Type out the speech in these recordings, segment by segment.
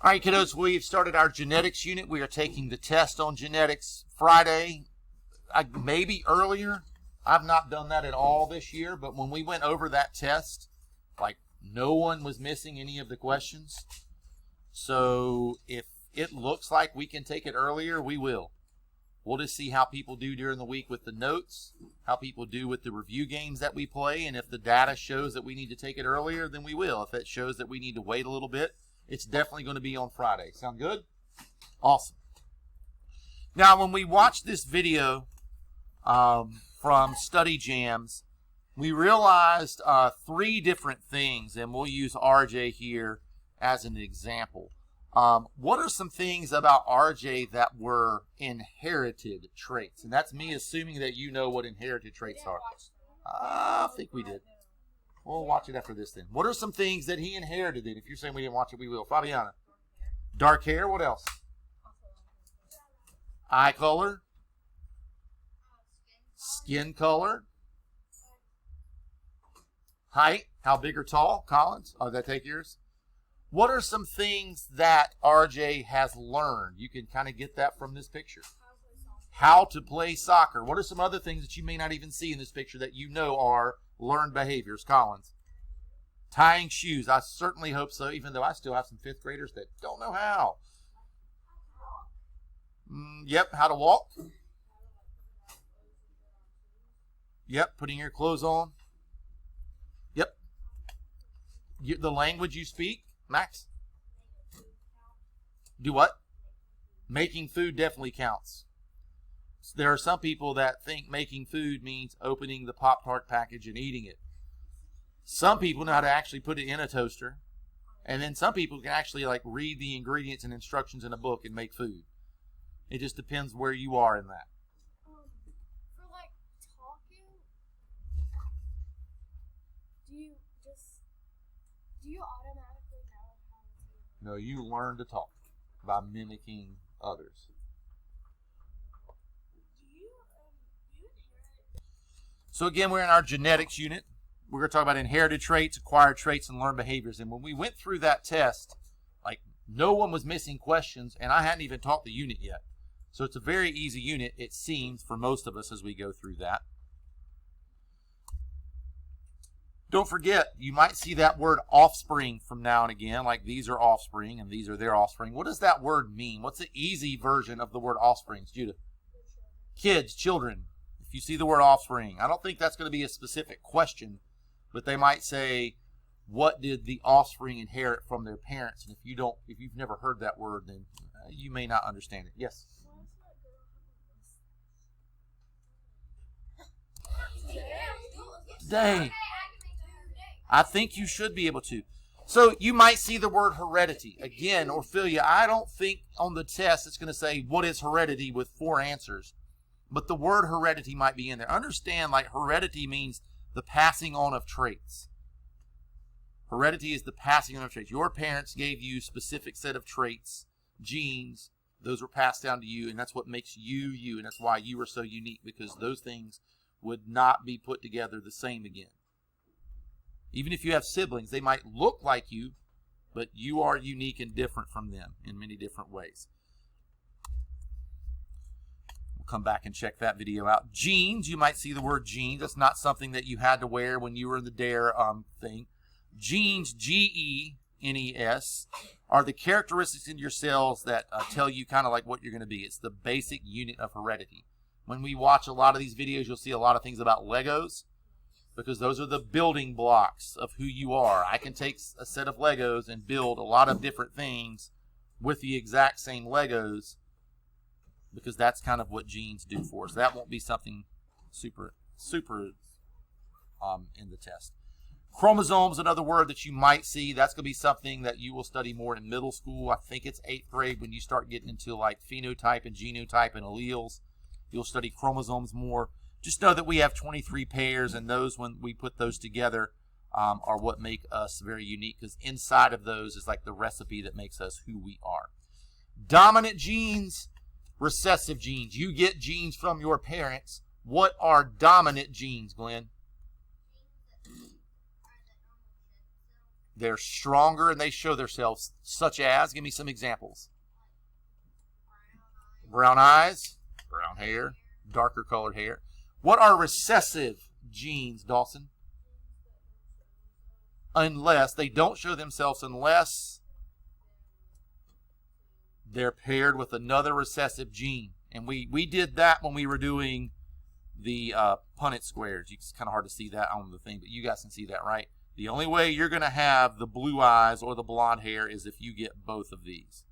All right, kiddos, we've started our genetics unit. We are taking the test on genetics Friday, maybe earlier. I've not done that at all this year, but when we went over that test, like no one was missing any of the questions. So if it looks like we can take it earlier, we will. We'll just see how people do during the week with the notes, how people do with the review games that we play, and if the data shows that we need to take it earlier, then we will. If it shows that we need to wait a little bit, it's definitely going to be on Friday. Sound good? Awesome. Now, when we watched this video from Study Jams, we realized 3 different things, and we'll use RJ here as an example. What are some things about RJ that were inherited traits? And that's me assuming that you know what inherited traits are. I think we did. We'll watch it after this then. What are some things that he inherited then? If you're saying we didn't watch it, we will. Fabiana. Dark hair. What else? Eye color. Skin color. Height. How big or tall? Collins. Oh, did that take yours? What are some things that RJ has learned? You can kind of get that from this picture. How to play soccer. What are some other things that you may not even see in this picture that you know are learned behaviors? Collins. Tying shoes. I certainly hope so, even though I still have some 5th graders that don't know how. Yep, how to walk. Yep, putting your clothes on. Yep. The language you speak. Max? Do what? Making food definitely counts. There are some people that think making food means opening the Pop-Tart package and eating it. Some people know how to actually put it in a toaster. And then some people can actually like read the ingredients and instructions in a book and make food. It just depends where you are in that. For like talking, do you automatically know how to? No, you learn to talk by mimicking others. Do you inherit? So again, we're in our genetics unit. We're going to talk about inherited traits, acquired traits, and learned behaviors. And when we went through that test, like no one was missing questions, and I hadn't even taught the unit yet. So it's a very easy unit, it seems, for most of us as we go through that. Don't forget, you might see that word offspring from now and again, like these are offspring and these are their offspring. What does that word mean? What's the easy version of the word offspring, Judah? Kids, children. If you see the word offspring, I don't think that's going to be a specific question, but they might say, what did the offspring inherit from their parents? And if you've never heard that word, then you may not understand it. Yes? Dang. I think you should be able to. So you might see the word heredity. Again, Ophelia, I don't think on the test it's going to say, what is heredity with 4 answers. But the word heredity might be in there. Understand, like heredity means the passing on of traits. Heredity is the passing on of traits. Your parents gave you a specific set of traits, genes. Those were passed down to you, and that's what makes you you, and that's why you are so unique, because those things would not be put together the same again. Even if you have siblings, they might look like you, but you are unique and different from them in many different ways. We'll come back and check that video out. Genes, you might see the word genes. That's not something that you had to wear when you were in the DARE thing. Genes, G-E-N-E-S, are the characteristics in your cells that tell you kind of like what you're going to be. It's the basic unit of heredity. When we watch a lot of these videos, you'll see a lot of things about Legos, because those are the building blocks of who you are. I can take a set of Legos and build a lot of different things with the exact same Legos, because that's kind of what genes do for us. That won't be something super in the test. Chromosomes, another word that you might see. That's going to be something that you will study more in middle school. I think it's 8th grade when you start getting into like phenotype and genotype and alleles. You'll study chromosomes more. Just know that we have 23 pairs, and those, when we put those together, are what make us very unique, because inside of those is like the recipe that makes us who we are. Dominant genes, recessive genes. You get genes from your parents. What are dominant genes, Glenn? They're stronger and they show themselves, such as, give me some examples. Brown eyes, brown hair, darker colored hair. What are recessive genes, Dawson? Unless they don't show themselves unless they're paired with another recessive gene. And we did that when we were doing the Punnett squares. It's kind of hard to see that on the thing, but you guys can see that, right? The only way you're going to have the blue eyes or the blonde hair is if you get both of these.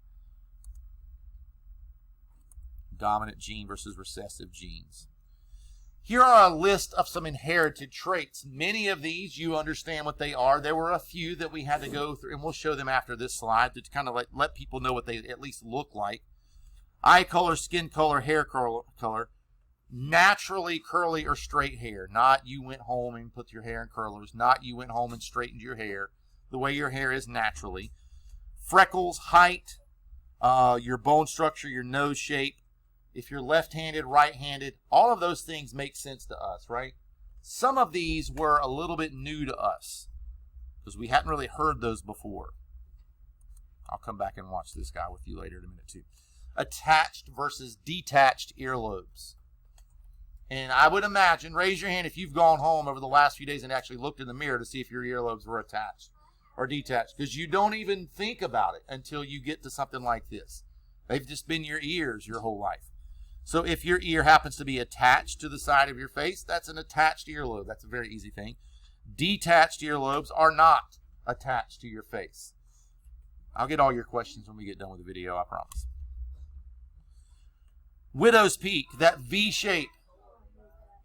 Dominant gene versus recessive genes. Here are a list of some inherited traits. Many of these, you understand what they are. There were a few that we had to go through, and we'll show them after this slide to kind of let people know what they at least look like. Eye color, skin color, hair color. Naturally curly or straight hair. Not you went home and put your hair in curlers. Not you went home and straightened your hair. The way your hair is naturally. Freckles, height, your bone structure, your nose shape. If you're left-handed, right-handed, all of those things make sense to us, right? Some of these were a little bit new to us because we hadn't really heard those before. I'll come back and watch this guy with you later in a minute too. Attached versus detached earlobes. And I would imagine, raise your hand if you've gone home over the last few days and actually looked in the mirror to see if your earlobes were attached or detached, because you don't even think about it until you get to something like this. They've just been your ears your whole life. So if your ear happens to be attached to the side of your face, that's an attached earlobe. That's a very easy thing. Detached earlobes are not attached to your face. I'll get all your questions when we get done with the video, I promise. Widow's peak, that V shape.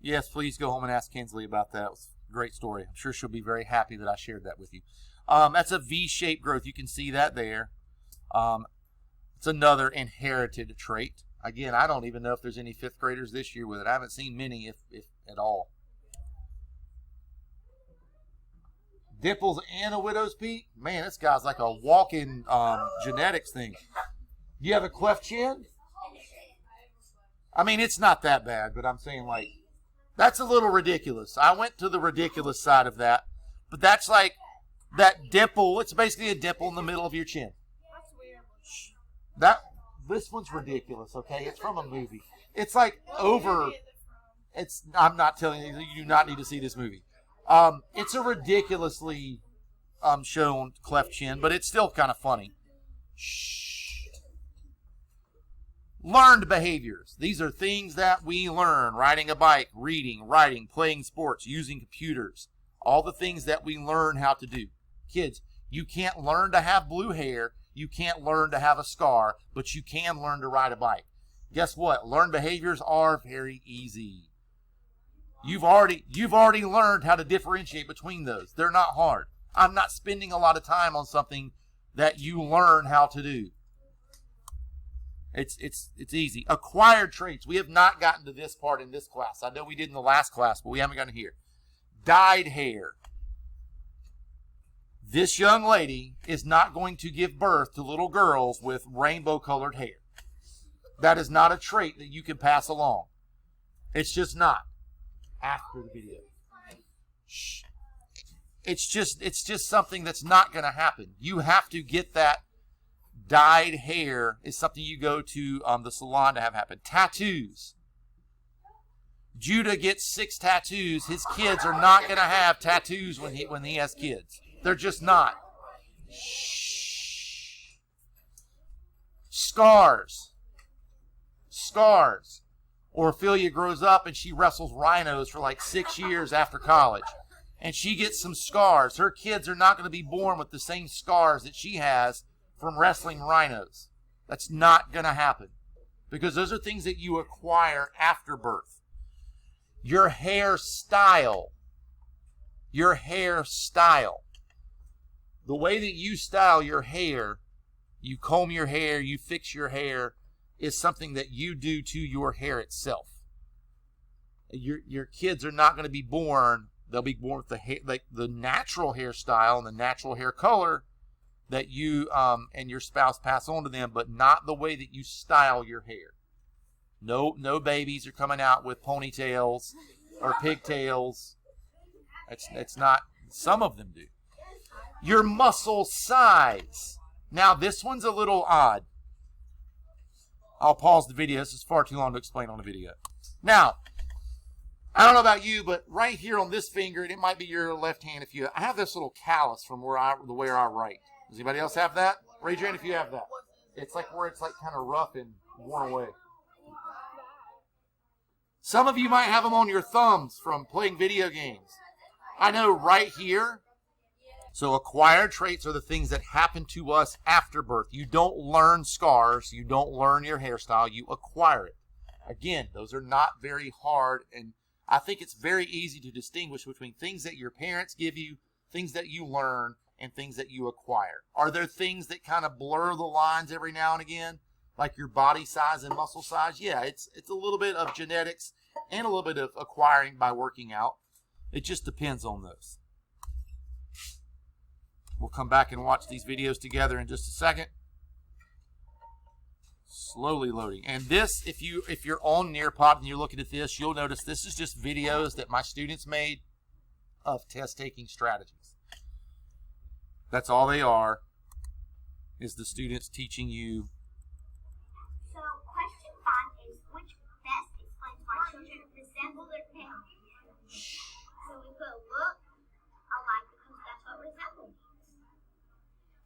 Yes, please go home and ask Kinsley about that. It was a great story. I'm sure she'll be very happy that I shared that with you. That's a V-shaped growth. You can see that there. It's another inherited trait. Again, I don't even know if there's any fifth graders this year with it. I haven't seen many, if at all. Dimples and a widow's peak? Man, this guy's like a walking genetics thing. Do you have a cleft chin? I mean, it's not that bad, but I'm saying, like, that's a little ridiculous. I went to the ridiculous side of that. But that's like that dimple. It's basically a dimple in the middle of your chin. This one's ridiculous, okay? It's from a movie. It's like over. I'm not telling you. You do not need to see this movie. It's a ridiculously shown cleft chin, but it's still kind of funny. Shh. Learned behaviors. These are things that we learn. Riding a bike, reading, writing, playing sports, using computers. All the things that we learn how to do. Kids, you can't learn to have blue hair. You can't learn to have a scar, but you can learn to ride a bike. Guess what? Learned behaviors are very easy. You've already learned how to differentiate between those. They're not hard. I'm not spending a lot of time on something that you learn how to do. It's easy. Acquired traits. We have not gotten to this part in this class. I know we did in the last class, but we haven't gotten here. Dyed hair. This young lady is not going to give birth to little girls with rainbow-colored hair. That is not a trait that you can pass along. It's just not. After the video. Shh. It's just something that's not going to happen. You have to get that dyed hair. Is something you go to the salon to have happen. Tattoos. Judah gets 6 tattoos. His kids are not going to have tattoos when he has kids. They're just not. Shh. Scars. Ophelia grows up and she wrestles rhinos for like 6 years after college. And she gets some scars. Her kids are not going to be born with the same scars that she has from wrestling rhinos. That's not going to happen. Because those are things that you acquire after birth. Your hairstyle. Your hairstyle. The way that you style your hair, you comb your hair, you fix your hair, is something that you do to your hair itself. Your kids are not going to be born. They'll be born with the hair, like the natural hairstyle and the natural hair color that you and your spouse pass on to them, but not the way that you style your hair. No babies are coming out with ponytails or pigtails. It's not. Some of them do. Your muscle size. Now, this one's a little odd. I'll pause the video. This is far too long to explain on the video. Now, I don't know about you, but right here on this finger, and it might be your left hand if you, I have this little callus from the way I write. Does anybody else have that? Raise your hand if you have that. It's like where it's like kind of rough and worn away. Some of you might have them on your thumbs from playing video games. I know right here. So acquired traits are the things that happen to us after birth. You don't learn scars. You don't learn your hairstyle. You acquire it. Again, those are not very hard, and I think it's very easy to distinguish between things that your parents give you, things that you learn, and things that you acquire. Are there things that kind of blur the lines every now and again, like your body size and muscle size? Yeah, it's a little bit of genetics and a little bit of acquiring by working out. It just depends on those. We'll come back and watch these videos together in just a second. Slowly loading. And this, if you're on Nearpod and you're looking at this, you'll notice this is just videos that my students made of test-taking strategies. That's all they are, is the students teaching you. So question 5 is, which best explains why children resemble their parents? So we put look alike because that's what resemble means.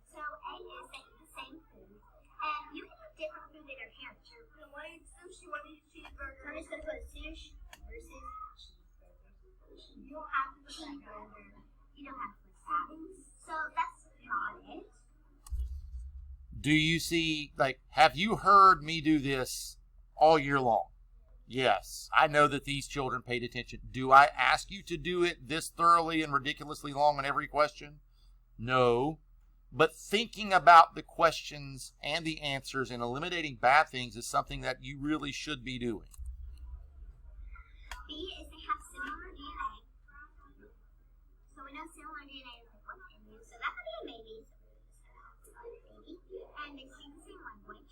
So A is they eat the same food, and you can eat different food than your parents. You're going to eat sushi, want to eat cheeseburger. So I'm just going to put sushi versus cheeseburger. You don't have to put cheeseburger. You don't have to put salad. So that's not it. Do you see, like, have you heard me do this all year long? Yes. I know that these children paid attention. Do I ask you to do it this thoroughly and ridiculously long on every question? No. But thinking about the questions and the answers and eliminating bad things is something that you really should be doing. B is they have similar DNA. So we know similar DNA is like one in you, so that could be a maybe. And they speak the same language.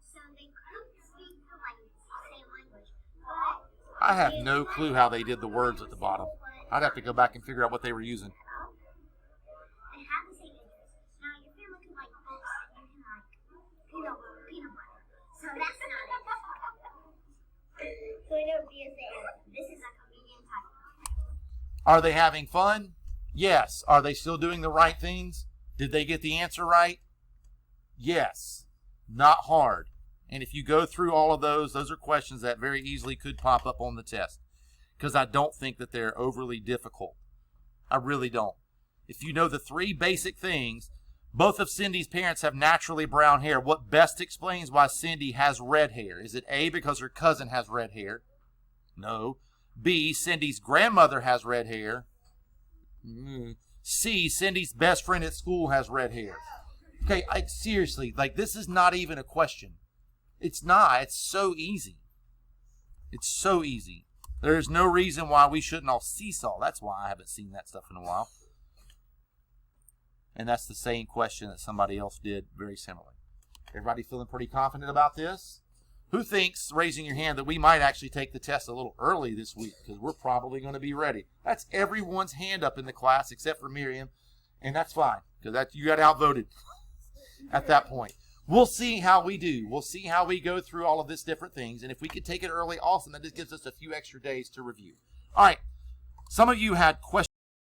So they could speak the same language. But I have no clue how they did the words at the bottom. I'd have to go back and figure out what they were using. and have the same interests. Now your family could like books and you can like peanut butter. So that's not it. So we know B is the answer. This is like a medium type. Are they having fun? Yes. Are they still doing the right things? Did they get the answer right? Yes. Not hard. And if you go through all of those are questions that very easily could pop up on the test. Because I don't think that they're overly difficult. I really don't. If you know the 3 basic things, both of Cindy's parents have naturally brown hair. What best explains why Cindy has red hair? Is it A, because her cousin has red hair? No. B, Cindy's grandmother has red hair. C, Cindy's best friend at school has red hair. Okay, seriously, like this is not even a question. It's not. It's so easy. It's so easy. There's no reason why we shouldn't all seesaw. That's why I haven't seen that stuff in a while. And that's the same question that somebody else did very similarly. Everybody feeling pretty confident about this? Who thinks, raising your hand, that we might actually take the test a little early this week because we're probably going to be ready? That's everyone's hand up in the class except for Miriam, and that's fine because you got outvoted at that point. We'll see how we do. We'll see how we go through all of this different things, and if we could take it early, awesome. That just gives us a few extra days to review. All right. Some of you had questions.